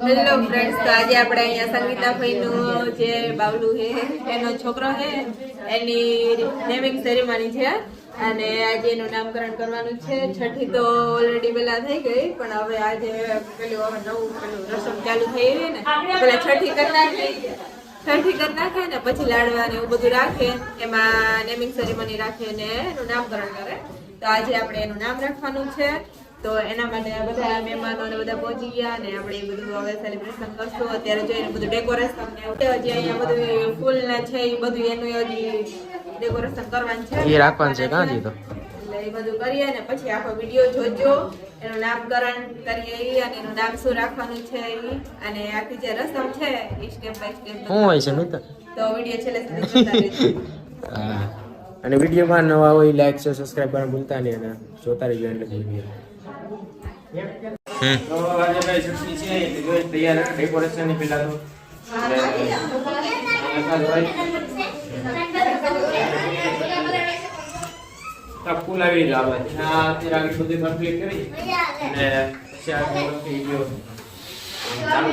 Hello friends, તો આજે આપણે અહીંયા સંગીતાભાઈનું જે બાવલું છે એનો છોકરો છે એની નેમિંગ સેરેમની છે અને આજે એનું નામકરણ કરવાનું છે. છઠ્ઠી તો ઓલરેડી પેલા થઈ ગઈ, પણ હવે આજે પેલું નવું રસમ ચાલુ થઈ રહી ને, પેલા છઠ્ઠી કરી નાખે ને પછી લાડવા ને એવું બધું રાખે, એમાં નેમિંગ સેરેમની રાખે ને એનું નામકરણ કરે. તો આજે આપણે એનું નામ રાખવાનું છે. તો એના માટે આ બધા મહેમાનો ને બધા પહોંચી ગયા ને આપણે એ બધું હવે સેલિબ્રેશન કરશું. અત્યારે જોઈને બધું ડેકોરેશન ને હજી અહીંયા બધું ફૂલ ને છે એ બધું એનું હજી ડેકોરેશન કરવાનું છે, એ રાખવાનું છે કાંજી. તો એટલે એ બધું કરીએ ને પછી આખો વિડીયો જોજો, એનું નામકરણ કરીએ અને એનું નામ શું રાખવાનું છે અને આખી જે રસમ છે એ સ્ટેપ બાય સ્ટેપ શું હોય છે મિત્ર. તો વિડીયો છેલ્લે સુધી જોતા રહેજો. અને વિડીયોમાં નવા હોય લાઈક છે સબસ્ક્રાઇબ કરવાનું ભૂલતા નહીં અને જોતા રહેજો એટલે વિડીયો. તો આજે ભાઈ છઠ્ઠી છે એટલે જો તૈયાર ડેકોરેશન ની પેલા તો ફૂલ આવી જ આવે છે. આ અત્યારે આગળ બધી કમ્પ્લીટ કરી અને પછી આગળ વિડીયો ચાલુ.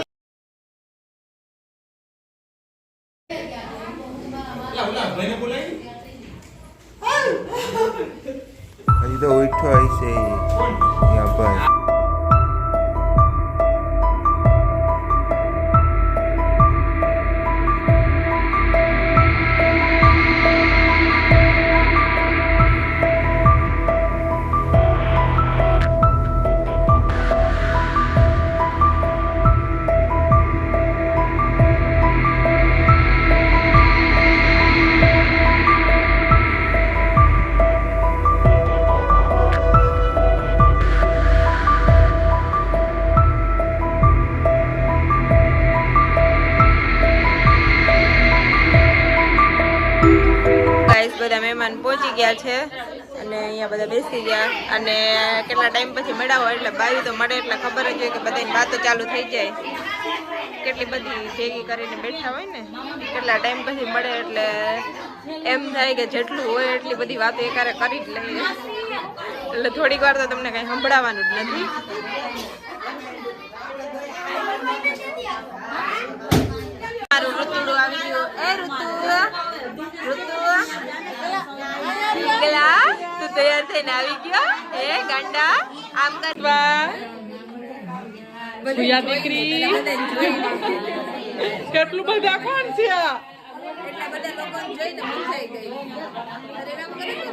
હજી તો ઉઠો હશે ભાઈ. બધા મહેમાન પહોંચી ગયા છે અને અહીંયા બધા બેસી ગયા અને કેટલા ટાઈમ પછી મળ્યા હોય એટલે બાયું તો મળે એટલે ખબર જ હોય કે બધાની વાતો ચાલુ થઈ જાય. કેટલી બધી ભેગી કરીને બેઠા હોય ને, કેટલા ટાઈમ પછી મળે એટલે એમ થાય કે જેટલું હોય એટલી બધી વાતો એકારે કરી જ લઈએ. એટલે થોડીક વાર તો તમને કંઈ સંભળાવવાનું જ નથી. મારું ઋતુડું આવી ગયું. એ ઋતુ ગલા તું તૈયાર થઈને આવી ગયો. એ ગાંડા આમ કરવા સુયા દીકરી કેટલું બધા કોણ છે? એટલા બધા લોકો જોઈને મૂંઝાઈ ગઈ. અરે રામ કરે છે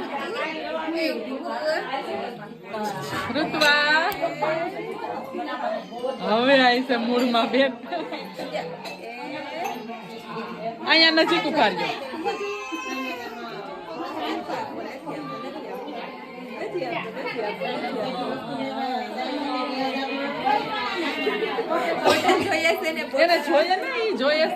ઋતુઆ હવે આવી છે મૂળમાં બેન. અહીંયા નજીક ઉભારજો. એને જોઈએ ને એ જોઈએ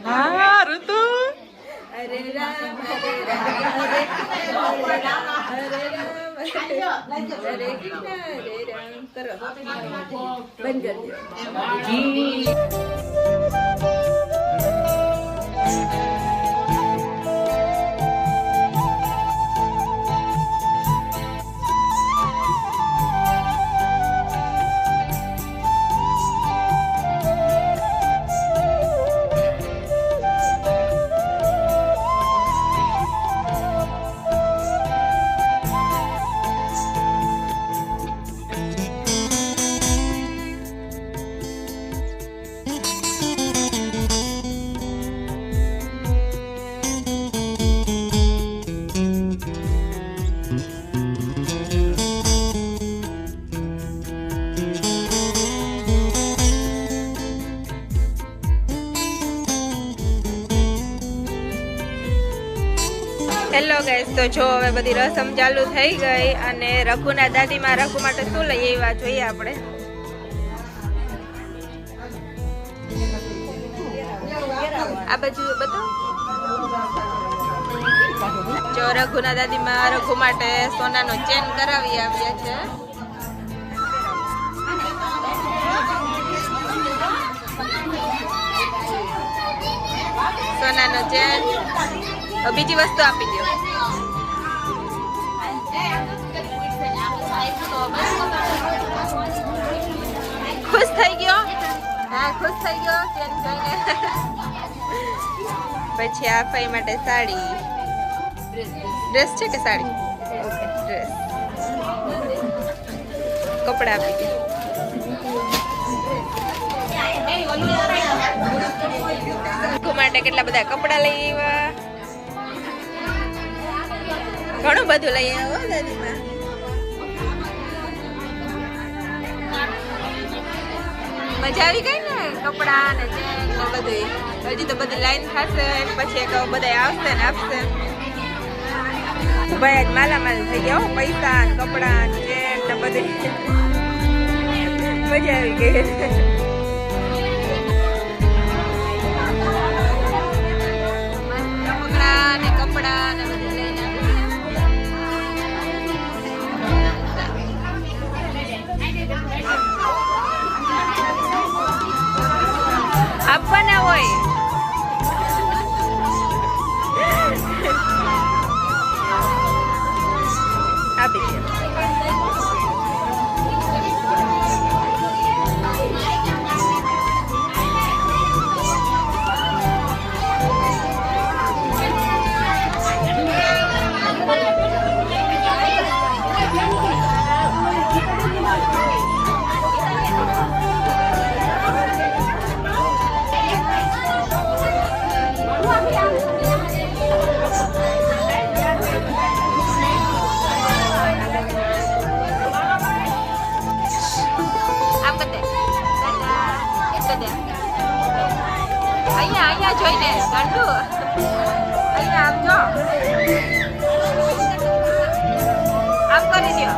હા ઋતુ. હરે રામ હરે રામ હરે કૃષ્ણ હરે રામ કરો બંધ કરજો. હેલો ગાઈસ, તો જો હવે બધી રસમ ચાલુ થઈ ગઈ અને રઘુના દાદીમાં રઘુ માટે શું લઈએ એ વાત જોઈએ આપણે. આ બાજુ બધું જો રઘુના દાદીમાં રઘુ માટે સોનાનો ચેન કરાવી આવ્યા છે. સોનાનો ચેન. બીજી વસ્તુ આપી દો. ખુશ થઈ ગયો? હા ખુશ થઈ ગયો ચેન જોઈને. પછી આ ફઈ માટે સાડી. ડ્રેસ છે કે સાડી? Okay dress. કપડા આપી દે. માટે કેટલા બધા કપડા લઈ આવ્યા. ઘણું બધું લઈ આવ્યા દાદીમાં. મજા આવી ગઈ ને કપડા ને ચેન ને બધું. હજી તો બધી લાઈન થશે પછી એક બધા આવશે ને આપશે. ભાઈ આજ માલામાલ થઈ ગયા પૈસા ને કપડા ને ચેન ને બધું. મજા આવી ગઈ. કપડા ને બધું લઈને આપવાના હોય. આપી દે. અહીંયા જોઈને ગાંડુ અહીંયા આમ જો આમ કરી દો.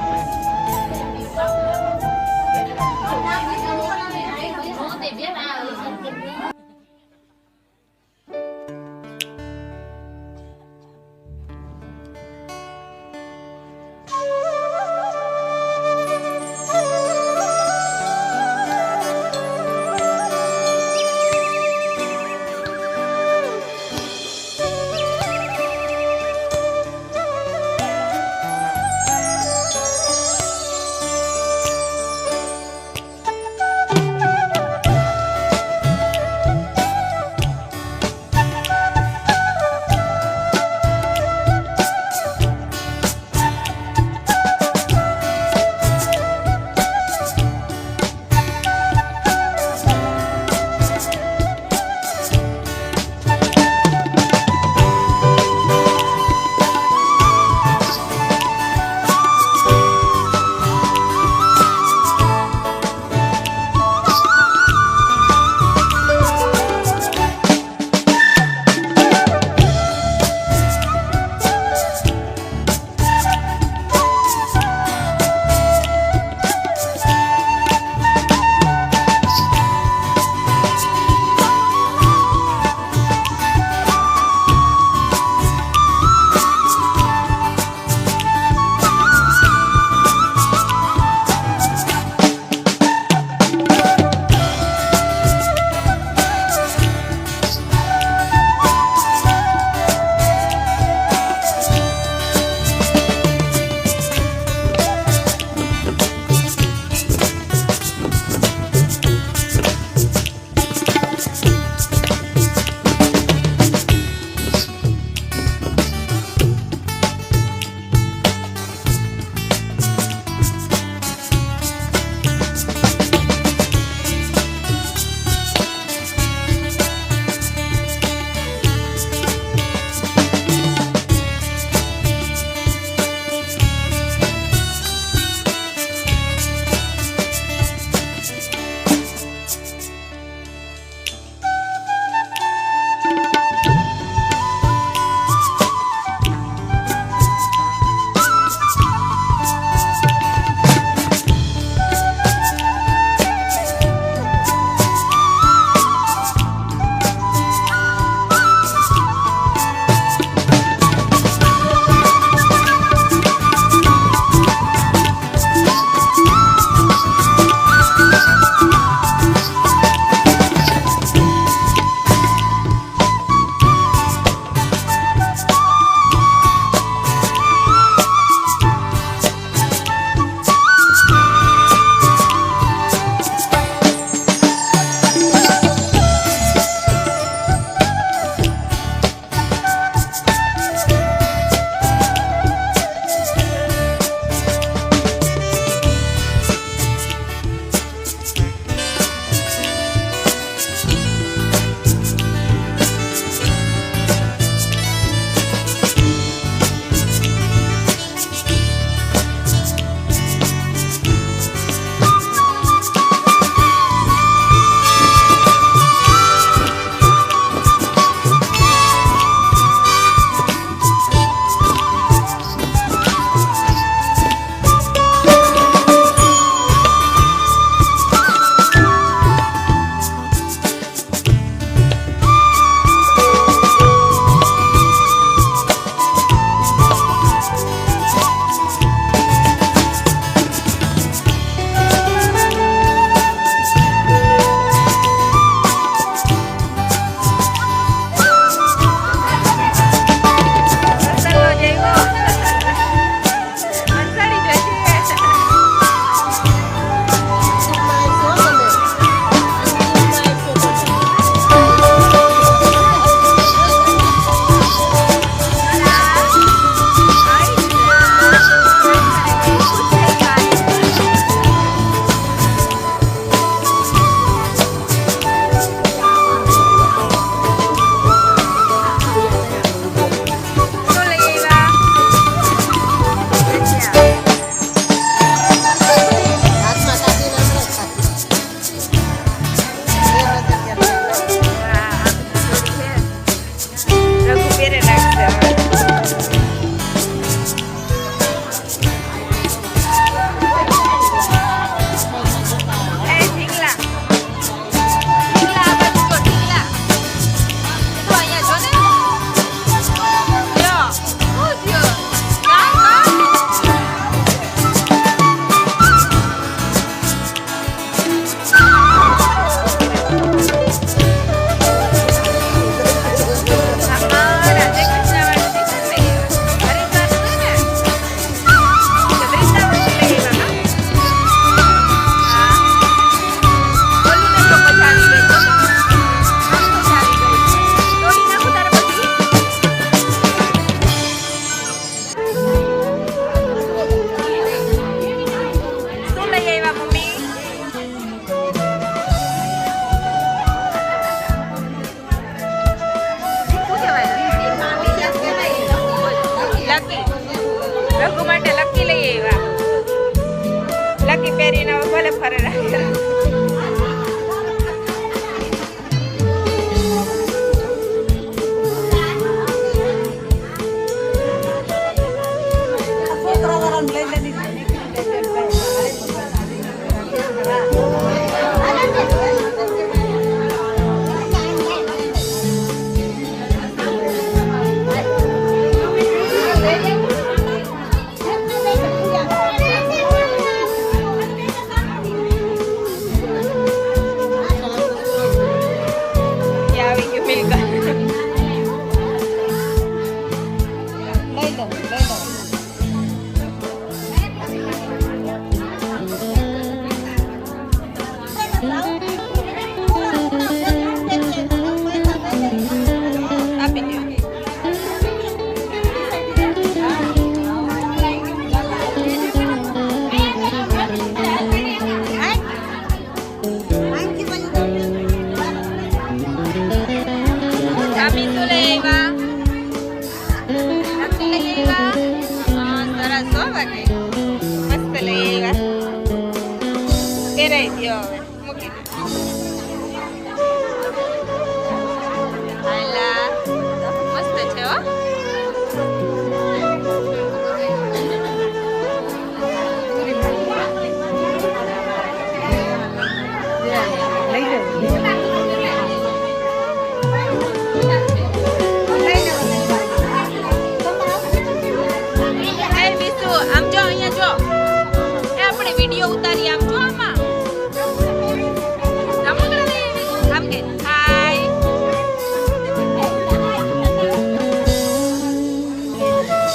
હાય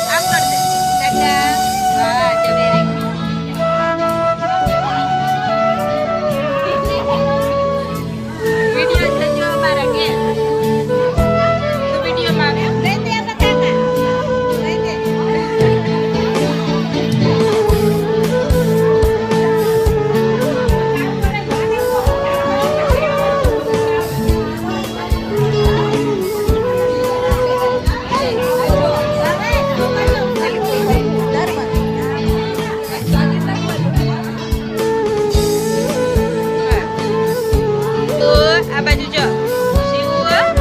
આમ કર દે ટાટા વાહ જવેરી વિડિયો જોજો મારા કે તો વિડિયો માં આવ્યો લે તે આ કાકા લે તે આ બાજુ જો શિવ ગ્લાસ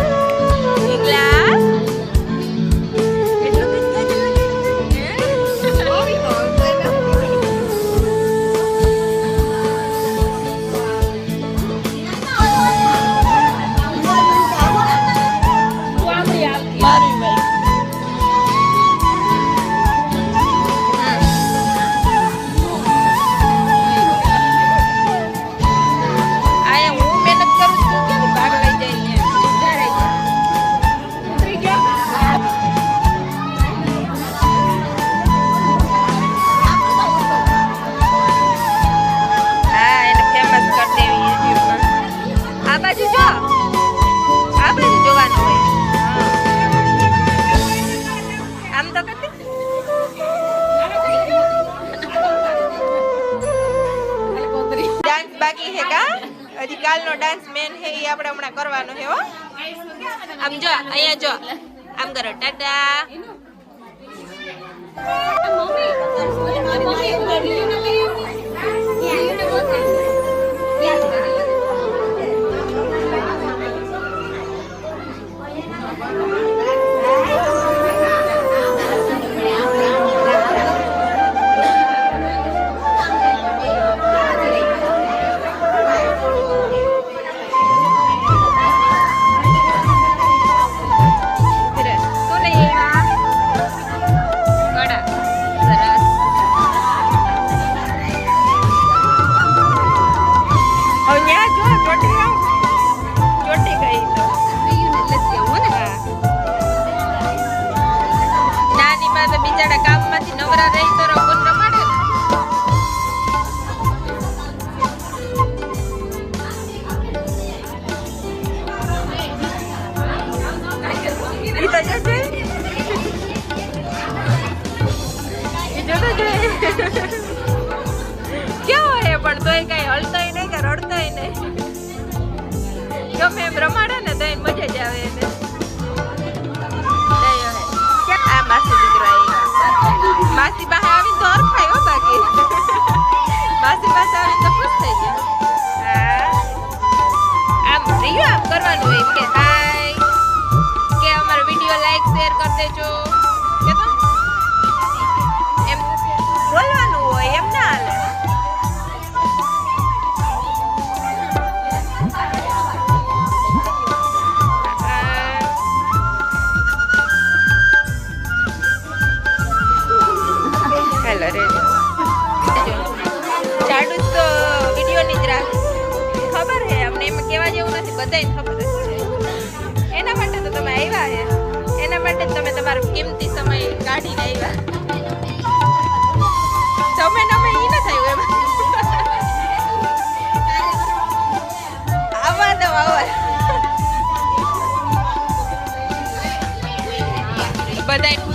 એટલું હજી કાલનો ડાન્સ મેન હે એ આપણે હમણાં કરવાનો છે હો આમ જો અહીંયા જો આમ કરો ટાટા કેવો હે પણ તોય કઈ હલતોય નહીં કે રડતોય નહીં ગમે એમ રમાડે ને તો મજા જ આવે એને આ માસી દીકરો માસી પાસે આવીને તો અરખાય હો બાકી માસી પાસે આવીને તો ખુશ થઈ જાય આમ રિયો આમ કરવાનું હોય કે હાય કે અમારો વિડીયો લાઈક શેર કરી દેજો કે તો એમ બોલવાનું હોય એમ ના હાલે હેલો રેડી ચાડુ તો વિડીયોની જ રાખ ખબર હે અમને એમાં કહેવા જેવું નથી બધાને ખબર છે એના માટે તો તમે આવ્યા હે એના માટે તમે તમારો કિંમતી સમય કાઢીને આવ્યા તમે નમે ઈ ન થયું એમ આવા દો આવા બધાય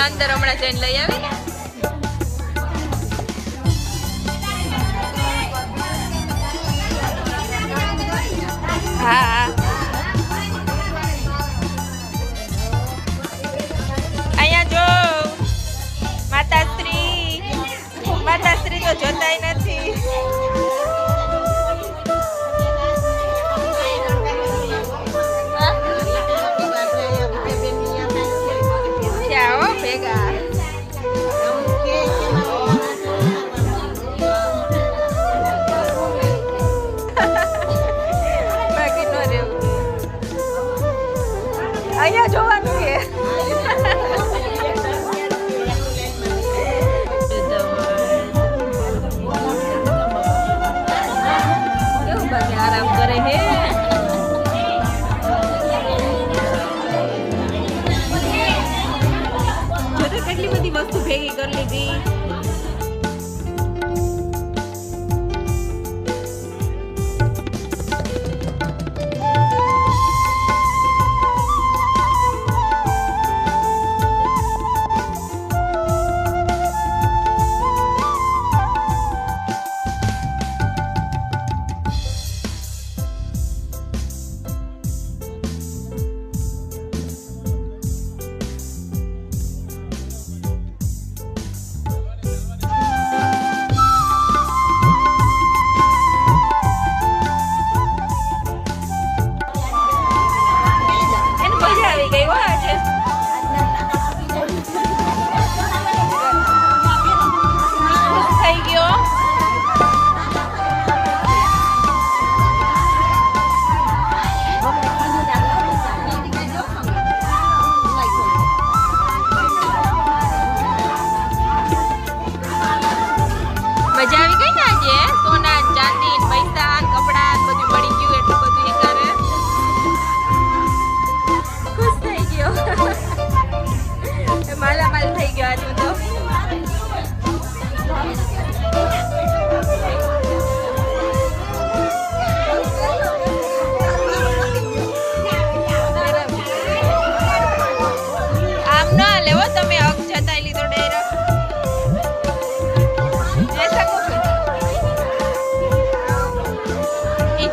અંદર હમણાં જઈને લઈ આવી હા અહીંયા જો માતાશ્રી તો જોતાય નથી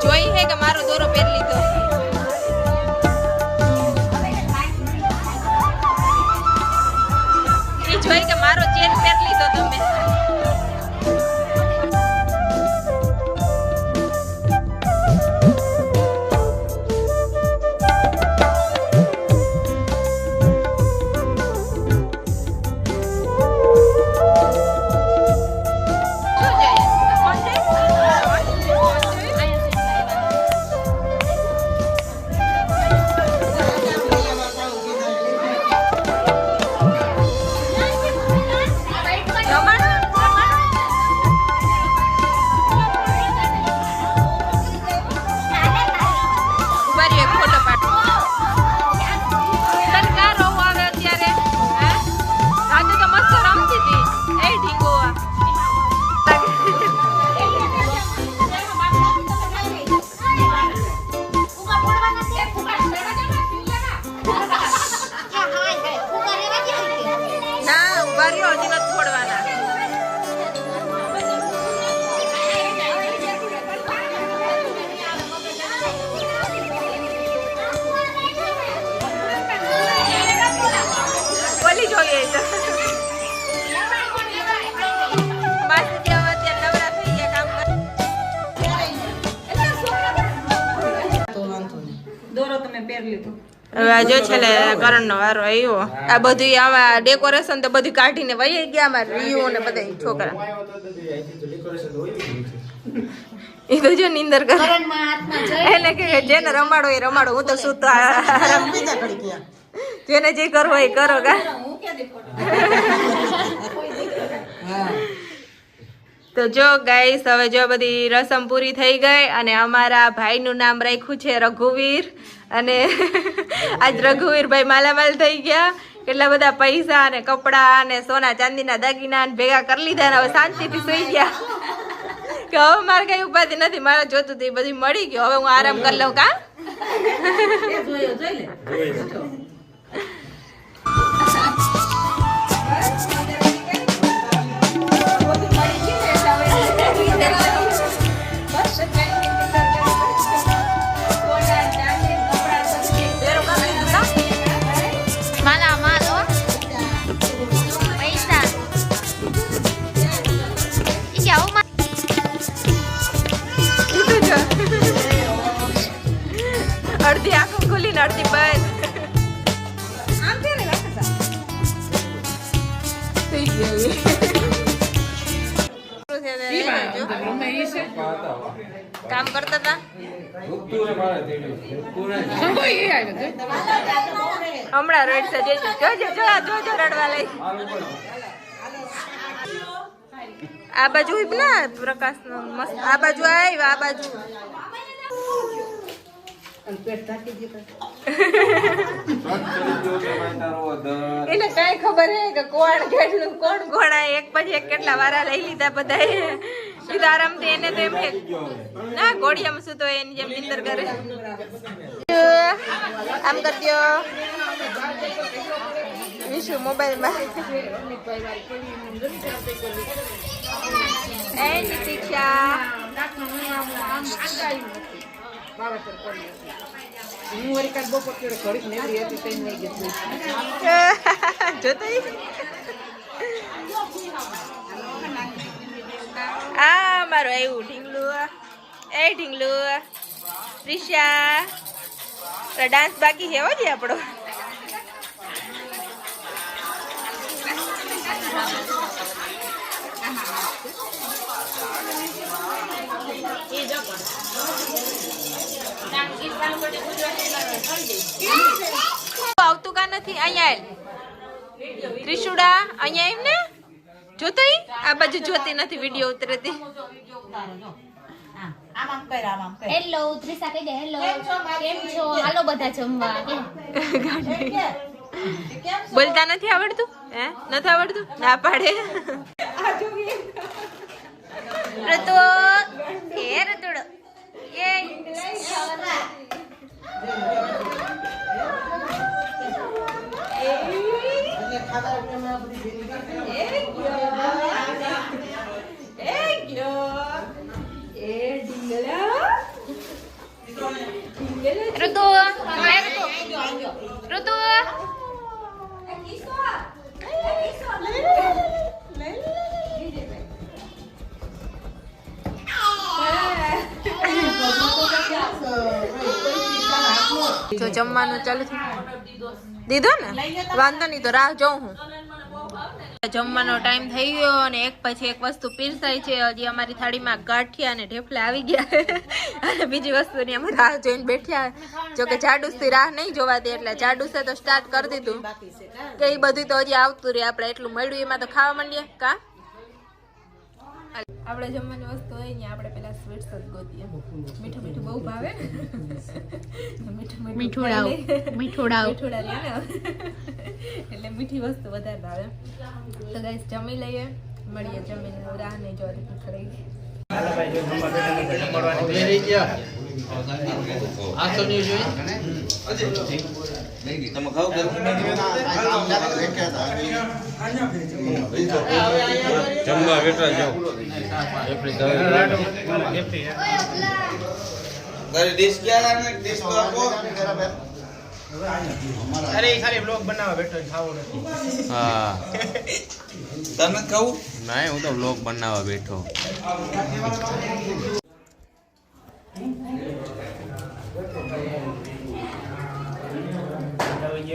જોઈ હે કે મારો દોરો પહેરી લીધો. એ જોઈ કે મારો ચેન પહેરી લીધો તમે. હવે આ જો છેલ્લે કરણનો વારો આવ્યો. આ બધું આવા ડેકોરેશન તો બધું કાઢીને વહી ગયા અમારે રીયુ ને બધા છોકરા. એ તો જો નીંદર કરે એટલે કે જેને રમાડો એ રમાડો. હું તો શું તો જેને જે કરવો એ કરો કા. તો જો ગાઈસ હવે જો બધી રસમ પૂરી થઈ ગઈ અને અમારા ભાઈનું નામ રાખ્યું છે રઘુવીર. અને આજ રઘુવીરભાઈ માલામાલ થઈ ગયા. કેટલા બધા પૈસા અને કપડા અને સોના ચાંદીના દાગીના ભેગા કરી લીધા અને હવે શાંતિથી સુઈ ગયા કે હવે મારે કઈ ઉપાધિ નથી. મારે જોતું હતું એ બધું મળી ગયું. હવે હું આરામ કરી લઉં કા. અડધી આંખો ખુલી ને અડધી બંધ. કામ કરતા હતા હમણાં રોડ છે જોજો રડવા લઈ. આ બાજુ ના પ્રકાશ મસ્ત. આ બાજુ આવ્યું આ બાજુ. એને કઈ ખબર હે કે કોણ કેટલું કોણ ઘોડા એક પછી એક કેટલા વારા લઈ લીધા બધા. આરામથી એને તો એમ ના ઘોડિયામાં શું તો એની જેમ નિંદર કરે. આમ કરજો વિશુ મોબાઈલમાં. એ નિતિક્ષા આ મારો આવ્યું ઢીંગલું. એ ઢીંગલું ત્રિષા ડાન્સ બાકી છે હો જે આપણો. આવતું કા નથી અહીંયા ત્રિશુડા અહીંયા એમ ને જોતો આ બાજુ જોતી નથી વિડીયો ઉતરેતી. હેલો ત્રિષા કહી દે હેલો કેમ છો હાલો બધા જમવા. બોલતા નથી આવડતું હે નથી આવડતું ના પાડે. રતો હે રતોડો એ ઋતુ ઋતુ જો જમવાનું ચાલુ થયું દીધો ને વાંધો નહીં તો રાહ જોઉં હું જમવાનો ટાઈમ થઈ ગયો અને એક પછી એક વસ્તુ પીરસાય છે હજી અમારી થાળીમાં ગાંઠિયા અને ઢેફલા આવી ગયા અને બીજી વસ્તુની અમે રાહ જોઈને બેઠ્યા જો કે જાડુસથી રાહ નહીં જોવા દે એટલે જાડુસે તો સ્ટાર્ટ કરી દીધું કે એ બધું તો હજી આવતું રહે આપણે એટલું મળ્યું એમાં તો ખાવા માંડીએ કા આપણે જમવાની વસ્તુ હોય ને આપણે પેલા સ્વીટ્સ જ ગોતીએ મીઠું મીઠું બહુ ભાવે મીઠુડા લે ને એટલે મીઠી વસ્તુ વધારે ભાવે તો ગાઈસ જમી લઈએ મળીએ જમીને રાહ નહીં જોવાથી ભૂખ રહી ગઈ હાલો ભાઈ જો જમવા બેઠા તો જમવાની તૈયારી ગયા આ તો નહીં જોઈ તમે ખાવ કરો જમવા બેઠા જાઓ ઘરે ડીશ ક્યાં ને ડીશ તો આપો અરે ખાલી બ્લોગ બનાવવા બેઠો ખાવો નથી હા તને ખાવું ના હું તો વ્લોગ બનાવવા બેઠો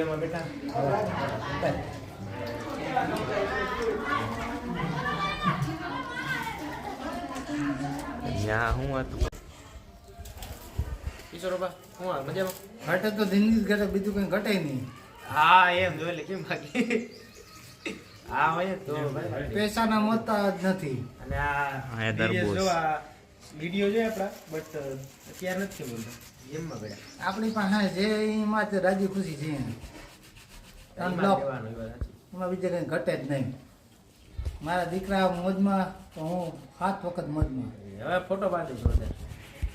માં બેઠા યા હું હતું કિશોરબા હું આ મજામાં ઘટે તો જિંદગી જ ઘટે બીજું કઈ ઘટે નહીં હા એમ જોઈ લે કેમ બાકી હા હોય તો ભાઈ પૈસાના મોતા જ નથી અને હા, એ આ તરબૂચ. વિડીયો જો આપડા બટ અત્યારે નથી બોલતા એમમાં ગયા આપણી પાસે જે એમાં જ રાજી ખુશી છે ત્રણ બ્લોક એમાં બીજે કઈ ઘટે જ નહીં મારા દીકરા મોજમાં તો હું 7 વખત મોજમાં હવે ફોટો પાડી જોરદાર